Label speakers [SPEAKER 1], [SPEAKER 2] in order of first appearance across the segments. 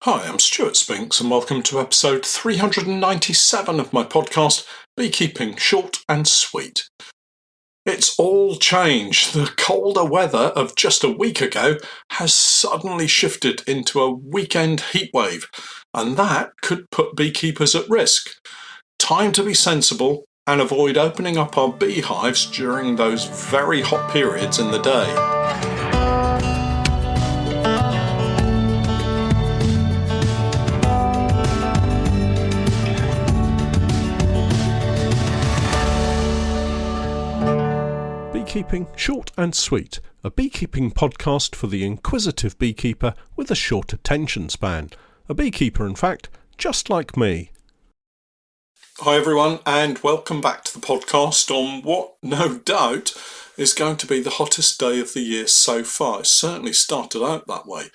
[SPEAKER 1] Hi, I'm Stewart Spinks and welcome to episode 397 of my podcast, Beekeeping Short and Sweet. It's all changed. The colder weather of just a week ago has suddenly shifted into a weekend heatwave, and that could put beekeepers at risk. Time to be sensible and avoid opening up our beehives during those very hot periods in the day. Beekeeping Short and Sweet, a beekeeping podcast for the inquisitive beekeeper with a short attention span. A beekeeper, in fact, just like me. Hi everyone, and welcome back to the podcast on what, no doubt, is going to be the hottest day of the year so far. It certainly started out that way.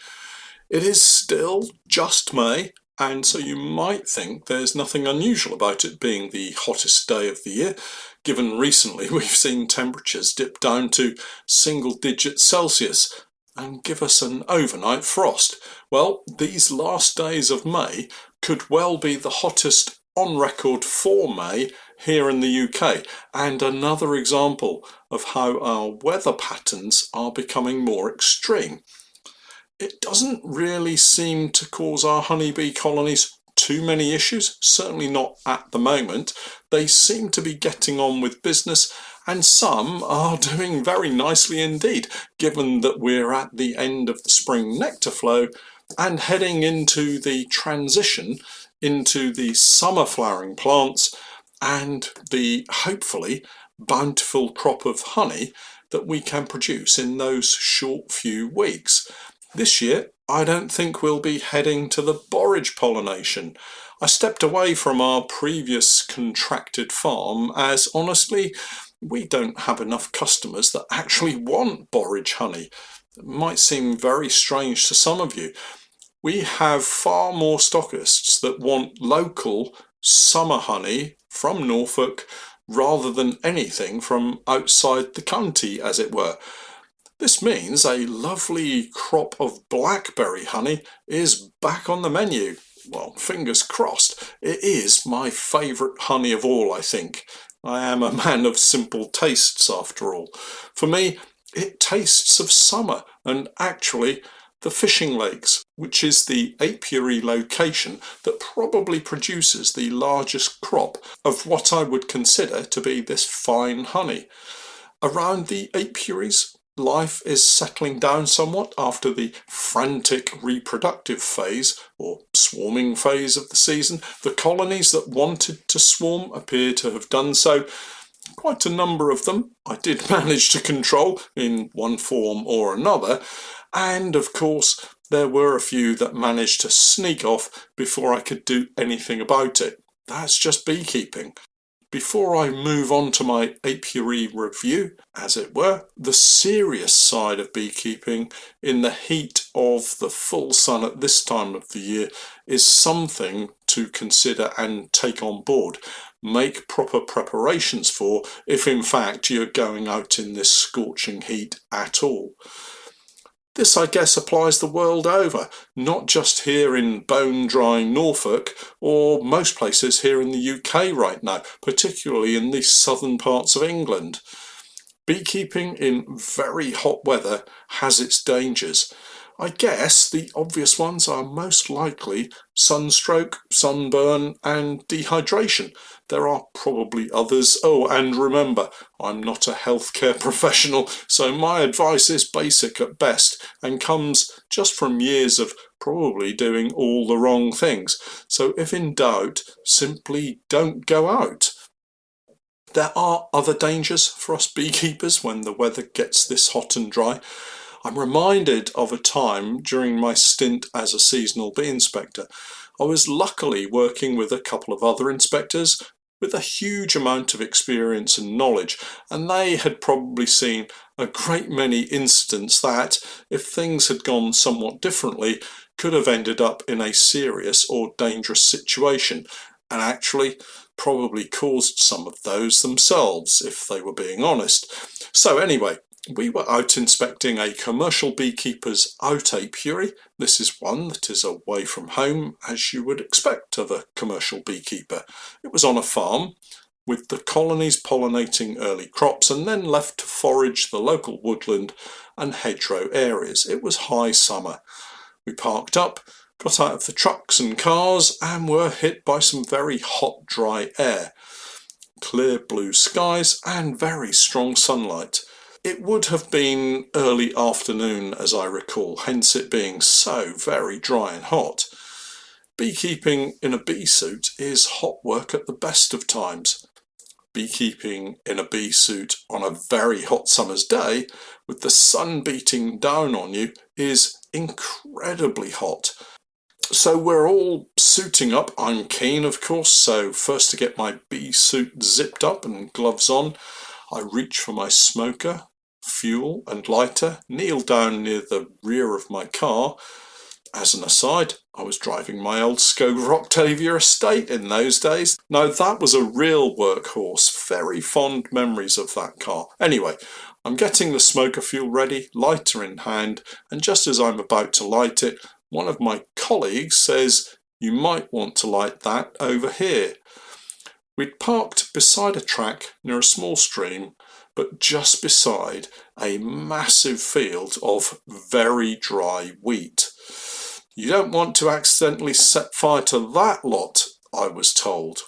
[SPEAKER 1] It is still just May, and so you might think there's nothing unusual about it being the hottest day of the year, given recently we've seen temperatures dip down to single-digit Celsius and give us an overnight frost. Well, these last days of May could well be the hottest on record for May here in the UK, and another example of how our weather patterns are becoming more extreme. It doesn't really seem to cause our honeybee colonies too many issues, certainly not at the moment. They seem to be getting on with business, and some are doing very nicely indeed, given that we're at the end of the spring nectar flow and heading into the transition into the summer flowering plants and the hopefully bountiful crop of honey that we can produce in those short few weeks. This year, I don't think we'll be heading to the borage pollination. I stepped away from our previous contracted farm as, honestly, we don't have enough customers that actually want borage honey. It might seem very strange to some of you. We have far more stockists that want local summer honey from Norfolk rather than anything from outside the county, as it were. This means a lovely crop of blackberry honey is back on the menu. Well, fingers crossed. It is my favourite honey of all, I think. I am a man of simple tastes, after all. For me, it tastes of summer and actually the fishing lakes, which is the apiary location that probably produces the largest crop of what I would consider to be this fine honey. Around the apiaries, life is settling down somewhat after the frantic reproductive phase or swarming phase of the season. The colonies that wanted to swarm appear to have done so. Quite a number of them I did manage to control in one form or another, and of course there were a few that managed to sneak off before I could do anything about it. That's just beekeeping. Before I move on to my apiary review, as it were, the serious side of beekeeping in the heat of the full sun at this time of the year is something to consider and take on board. Make proper preparations for if in fact you're going out in this scorching heat at all. This, I guess, applies the world over, not just here in bone-dry Norfolk or most places here in the UK right now, particularly in the southern parts of England. Beekeeping in very hot weather has its dangers. I guess the obvious ones are most likely sunstroke, sunburn and dehydration. There are probably others. Oh, and remember, I'm not a healthcare professional, so my advice is basic at best and comes just from years of probably doing all the wrong things. So if in doubt, simply don't go out. There are other dangers for us beekeepers when the weather gets this hot and dry. I'm reminded of a time during my stint as a seasonal bee inspector. I was luckily working with a couple of other inspectors with a huge amount of experience and knowledge, and they had probably seen a great many incidents that, if things had gone somewhat differently, could have ended up in a serious or dangerous situation, and actually probably caused some of those themselves, if they were being honest. So anyway, we were out inspecting a commercial beekeeper's out apiary. This is one that is away from home, as you would expect of a commercial beekeeper. It was on a farm, with the colonies pollinating early crops and then left to forage the local woodland and hedgerow areas. It was high summer. We parked up, got out of the trucks and cars, and were hit by some very hot, dry air, clear blue skies and very strong sunlight. It would have been early afternoon, as I recall, hence it being so very dry and hot. Beekeeping in a bee suit is hot work at the best of times. Beekeeping in a bee suit on a very hot summer's day, with the sun beating down on you, is incredibly hot. So we're all suiting up. I'm keen, of course, so first to get my bee suit zipped up and gloves on, I reach for my smoker, fuel and lighter, kneel down near the rear of my car. As an aside, I was driving my old Skoda Octavia Estate in those days. Now that was a real workhorse, very fond memories of that car. Anyway, I'm getting the smoker fuel ready, lighter in hand, and just as I'm about to light it, one of my colleagues says, "You might want to light that over here." We'd parked beside a track near a small stream, but just beside a massive field of very dry wheat. You don't want to accidentally set fire to that lot, I was told.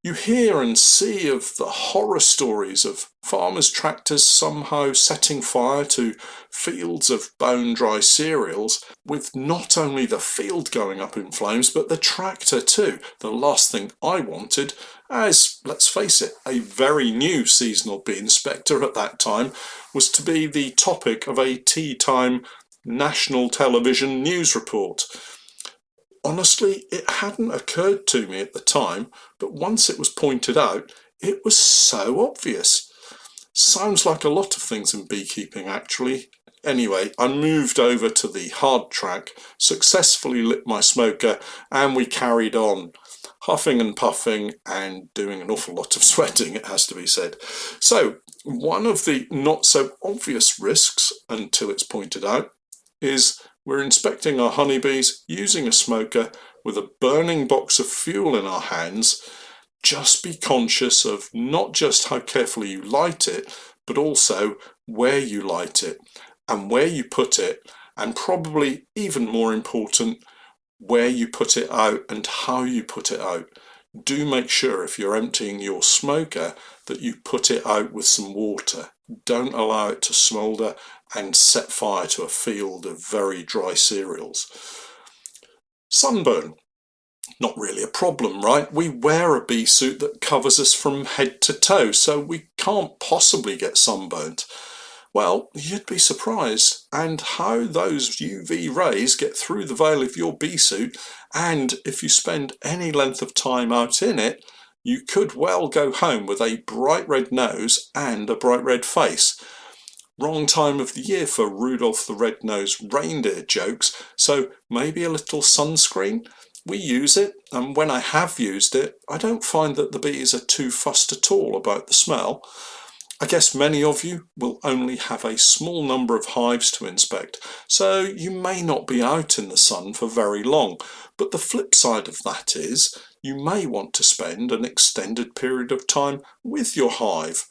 [SPEAKER 1] You hear and see of the horror stories of farmers' tractors somehow setting fire to fields of bone-dry cereals, with not only the field going up in flames, but the tractor too. The last thing I wanted, as, let's face it, a very new seasonal bee inspector at that time, was to be the topic of a tea time national television news report. Honestly, it hadn't occurred to me at the time, but once it was pointed out, it was so obvious. Sounds like a lot of things in beekeeping, actually. Anyway, I moved over to the hard track, successfully lit my smoker, and we carried on, huffing and puffing and doing an awful lot of sweating, it has to be said. So, one of the not so obvious risks, until it's pointed out, is we're inspecting our honeybees using a smoker with a burning box of fuel in our hands. Just be conscious of not just how carefully you light it, but also where you light it and where you put it, and probably even more important, where you put it out and how you put it out. Do make sure if you're emptying your smoker that you put it out with some water. Don't allow it to smoulder and set fire to a field of very dry cereals. Sunburn. Not really a problem, right? We wear a bee suit that covers us from head to toe, so we can't possibly get sunburnt. Well, you'd be surprised, and how those UV rays get through the veil of your bee suit, and if you spend any length of time out in it, you could well go home with a bright red nose and a bright red face. Wrong time of the year for Rudolph the Red-Nosed Reindeer jokes, so maybe a little sunscreen? We use it, and when I have used it, I don't find that the bees are too fussed at all about the smell. I guess many of you will only have a small number of hives to inspect, so you may not be out in the sun for very long, but the flip side of that is you may want to spend an extended period of time with your hive,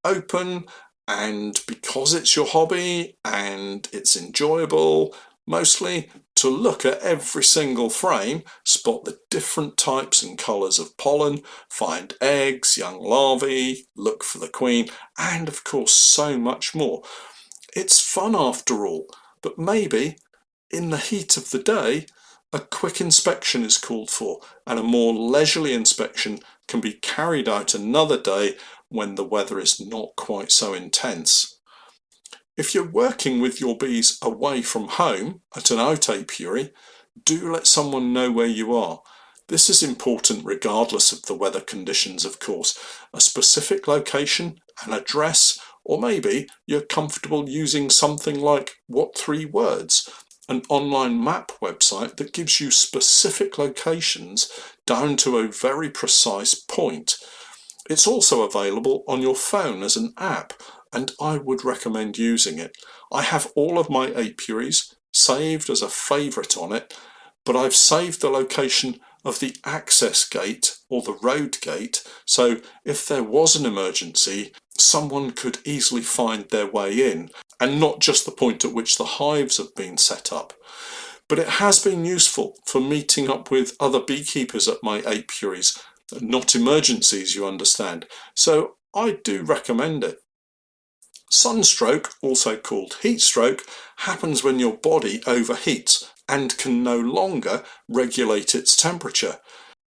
[SPEAKER 1] open, and because it's your hobby and it's enjoyable, mostly to look at every single frame, spot the different types and colours of pollen, find eggs, young larvae, look for the queen, and of course so much more. It's fun after all, but maybe in the heat of the day a quick inspection is called for, and a more leisurely inspection can be carried out another day when the weather is not quite so intense. If you're working with your bees away from home at an out apiary, do let someone know where you are. This is important regardless of the weather conditions, of course. A specific location, an address, or maybe you're comfortable using something like What 3 Words, an online map website that gives you specific locations down to a very precise point. It's also available on your phone as an app, and I would recommend using it. I have all of my apiaries saved as a favourite on it, but I've saved the location of the access gate or the road gate, so if there was an emergency, someone could easily find their way in, and not just the point at which the hives have been set up. But it has been useful for meeting up with other beekeepers at my apiaries, not emergencies, you understand, so I do recommend it. Sunstroke, also called heat stroke, happens when your body overheats and can no longer regulate its temperature.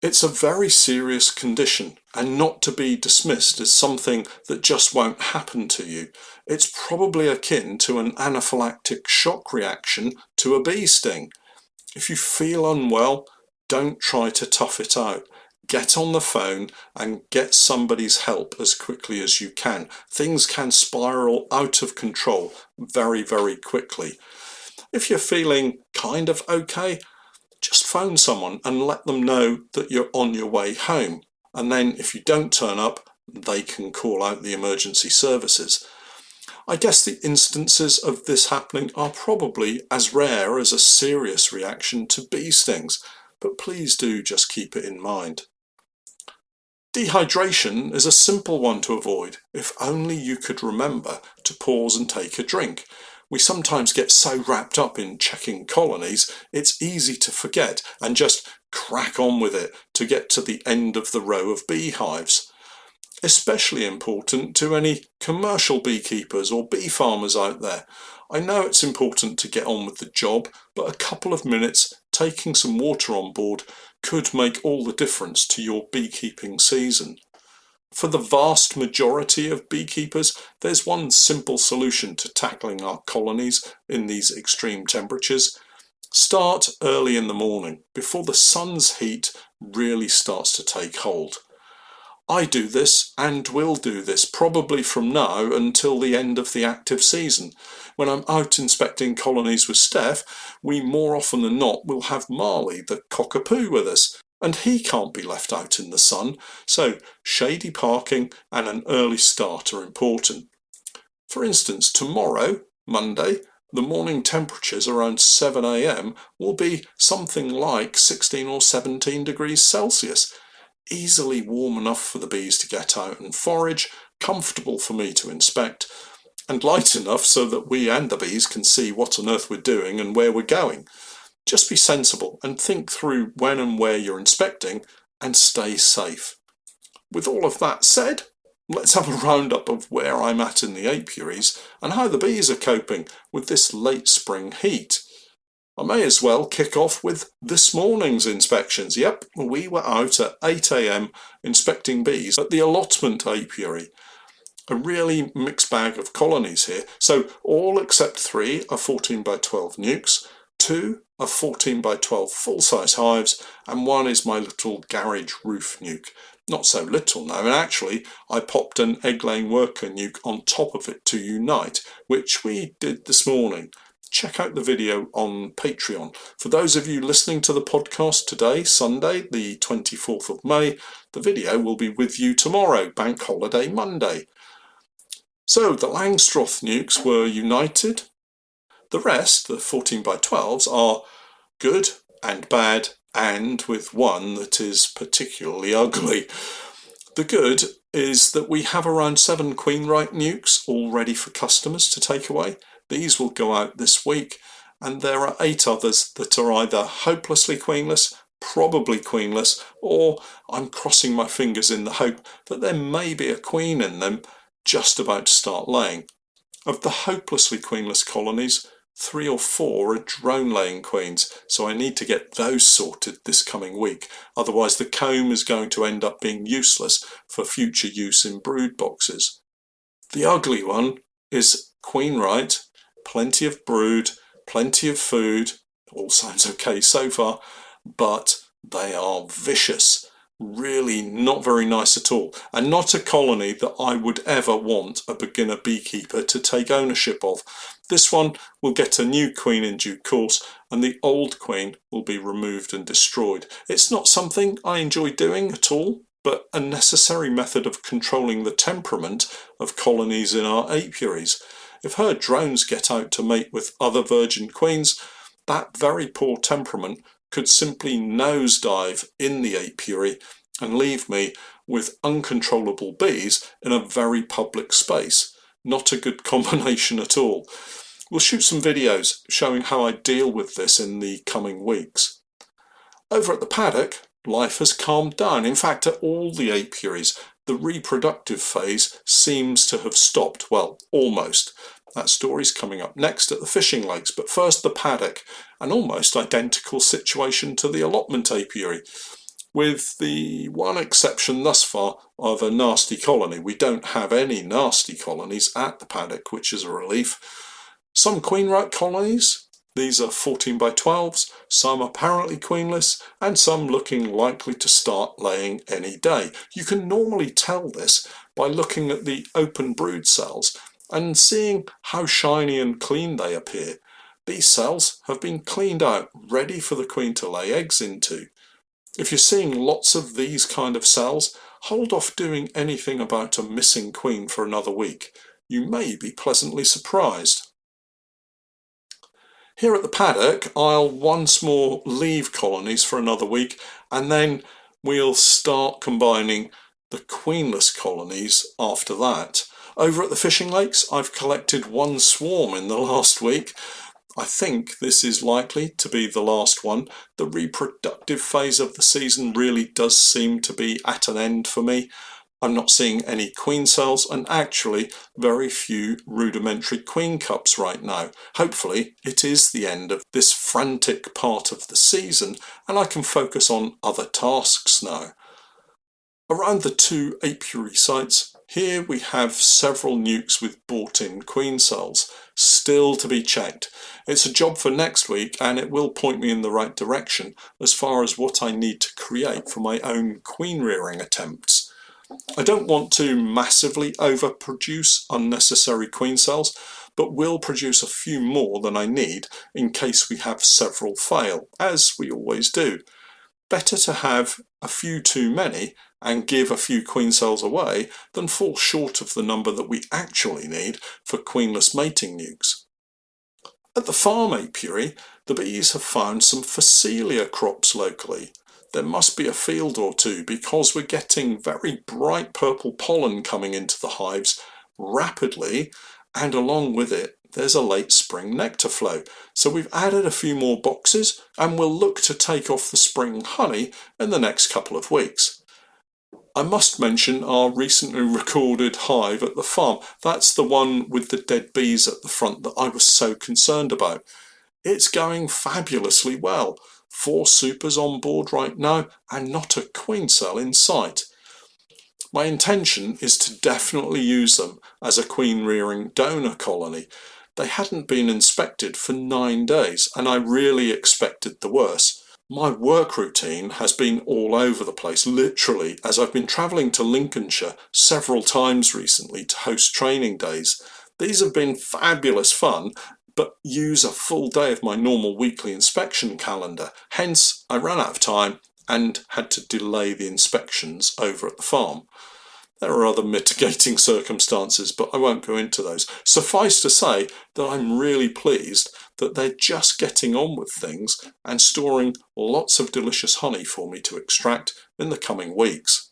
[SPEAKER 1] It's a very serious condition and not to be dismissed as something that just won't happen to you. It's probably akin to an anaphylactic shock reaction to a bee sting. If you feel unwell, don't try to tough it out. Get on the phone and get somebody's help as quickly as you can. Things can spiral out of control very, very quickly. If you're feeling kind of okay, just phone someone and let them know that you're on your way home. And then if you don't turn up, they can call out the emergency services. I guess the instances of this happening are probably as rare as a serious reaction to bee stings, but please do just keep it in mind. Dehydration is a simple one to avoid, if only you could remember to pause and take a drink. We sometimes get so wrapped up in checking colonies, it's easy to forget and just crack on with it to get to the end of the row of beehives. Especially important to any commercial beekeepers or bee farmers out there. I know it's important to get on with the job, but a couple of minutes taking some water on board could make all the difference to your beekeeping season. For the vast majority of beekeepers, there's one simple solution to tackling our colonies in these extreme temperatures. Start early in the morning, before the sun's heat really starts to take hold. I do this and will do this probably from now until the end of the active season. When I'm out inspecting colonies with Steph, we more often than not will have Marley, the cockapoo, with us, and he can't be left out in the sun, so shady parking and an early start are important. For instance, tomorrow, Monday, the morning temperatures around 7 a.m. will be something like 16 or 17 degrees Celsius. Easily warm enough for the bees to get out and forage, comfortable for me to inspect, and light enough so that we and the bees can see what on earth we're doing and where we're going. Just be sensible and think through when and where you're inspecting and stay safe. With all of that said, let's have a roundup of where I'm at in the apiaries and how the bees are coping with this late spring heat. I may as well kick off with this morning's inspections. Yep, we were out at 8 a.m. inspecting bees at the allotment apiary. A really mixed bag of colonies here. So all except 3 are 14 by 12 nukes, 2 are 14 by 12 full-size hives, and 1 is my little garage roof nuke. Not so little now, and actually I popped an egg-laying worker nuke on top of it to unite, which we did this morning. Check out the video on Patreon. For those of you listening to the podcast today, Sunday, the 24th of May, the video will be with you tomorrow, Bank Holiday Monday. So the Langstroth nukes were united. The rest, the 14 by 12s, are good and bad, and with one that is particularly ugly. The good is that we have around 7 Queenright nukes all ready for customers to take away. These will go out this week, and there are 8 others that are either hopelessly queenless, probably queenless, or I'm crossing my fingers in the hope that there may be a queen in them just about to start laying. Of the hopelessly queenless colonies, 3 or 4 are drone-laying queens, so I need to get those sorted this coming week, otherwise the comb is going to end up being useless for future use in brood boxes. The ugly one is Queenright. Plenty of brood, plenty of food, all sounds okay so far, but they are vicious. Really not very nice at all, and not a colony that I would ever want a beginner beekeeper to take ownership of. This one will get a new queen in due course, and the old queen will be removed and destroyed. It's not something I enjoy doing at all, but a necessary method of controlling the temperament of colonies in our apiaries. If herd drones get out to mate with other virgin queens, that very poor temperament could simply nosedive in the apiary and leave me with uncontrollable bees in a very public space. Not a good combination at all. We'll shoot some videos showing how I deal with this in the coming weeks. Over at the paddock, life has calmed down. In fact, at all the apiaries, the reproductive phase seems to have stopped. Well, almost. That story's coming up next at the fishing lakes, but first the paddock, an almost identical situation to the allotment apiary, with the one exception thus far of a nasty colony. We don't have any nasty colonies at the paddock, which is a relief. Some queen rat colonies, these are 14 by 12s, some apparently queenless, and some looking likely to start laying any day. You can normally tell this by looking at the open brood cells and seeing how shiny and clean they appear. These cells have been cleaned out, ready for the queen to lay eggs into. If you're seeing lots of these kind of cells, hold off doing anything about a missing queen for another week. You may be pleasantly surprised. Here at the paddock, I'll once more leave colonies for another week, and then we'll start combining the queenless colonies after that. Over at the fishing lakes, I've collected one swarm in the last week. I think this is likely to be the last one. The reproductive phase of the season really does seem to be at an end for me. I'm not seeing any queen cells and actually very few rudimentary queen cups right now. Hopefully it is the end of this frantic part of the season and I can focus on other tasks now. Around the two apiary sites, here we have several nukes with bought-in queen cells, still to be checked. It's a job for next week and it will point me in the right direction as far as what I need to create for my own queen rearing attempts. I don't want to massively overproduce unnecessary queen cells, but will produce a few more than I need in case we have several fail, as we always do. Better to have a few too many and give a few queen cells away than fall short of the number that we actually need for queenless mating nukes. At the farm apiary, the bees have found some Phacelia crops locally. There must be a field or two because we're getting very bright purple pollen coming into the hives rapidly, and along with it there's a late spring nectar flow. So we've added a few more boxes and we'll look to take off the spring honey in the next couple of weeks. I must mention our recently recorded hive at the farm. That's the one with the dead bees at the front that I was so concerned about. It's going fabulously well. 4 supers on board right now and not a queen cell in sight. My intention is to definitely use them as a queen rearing donor colony. They hadn't been inspected for 9 days and I really expected the worst. My work routine has been all over the place, literally, as I've been travelling to Lincolnshire several times recently to host training days. These have been fabulous fun, but use a full day of my normal weekly inspection calendar. Hence, I ran out of time and had to delay the inspections over at the farm. There are other mitigating circumstances, but I won't go into those. Suffice to say that I'm really pleased that they're just getting on with things and storing lots of delicious honey for me to extract in the coming weeks.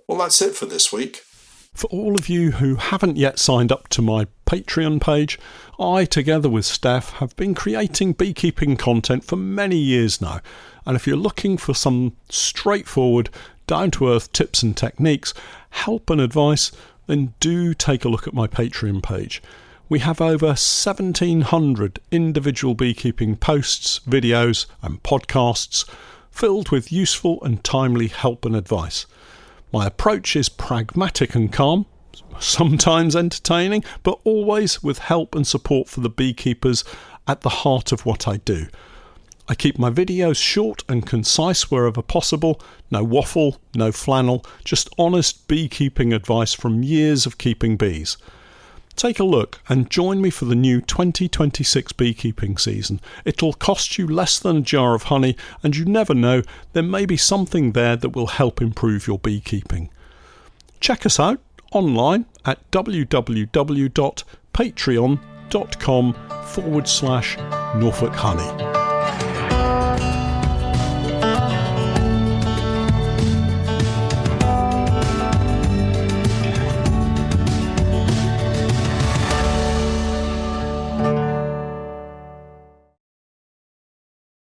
[SPEAKER 1] Well, that's it for this week.
[SPEAKER 2] For all of you who haven't yet signed up to my Patreon page, I, together with Steph, have been creating beekeeping content for many years now. And if you're looking for some straightforward, down-to-earth tips and techniques, help and advice, then do take a look at my Patreon page. We have over 1,700 individual beekeeping posts, videos and podcasts filled with useful and timely help and advice. My approach is pragmatic and calm, sometimes entertaining, but always with help and support for the beekeepers at the heart of what I do. I keep my videos short and concise wherever possible, no waffle, no flannel, just honest beekeeping advice from years of keeping bees. Take a look and join me for the new 2026 beekeeping season. It'll cost you less than a jar of honey, and you never know, there may be something there that will help improve your beekeeping. Check us out online at www.patreon.com/Norfolk Honey.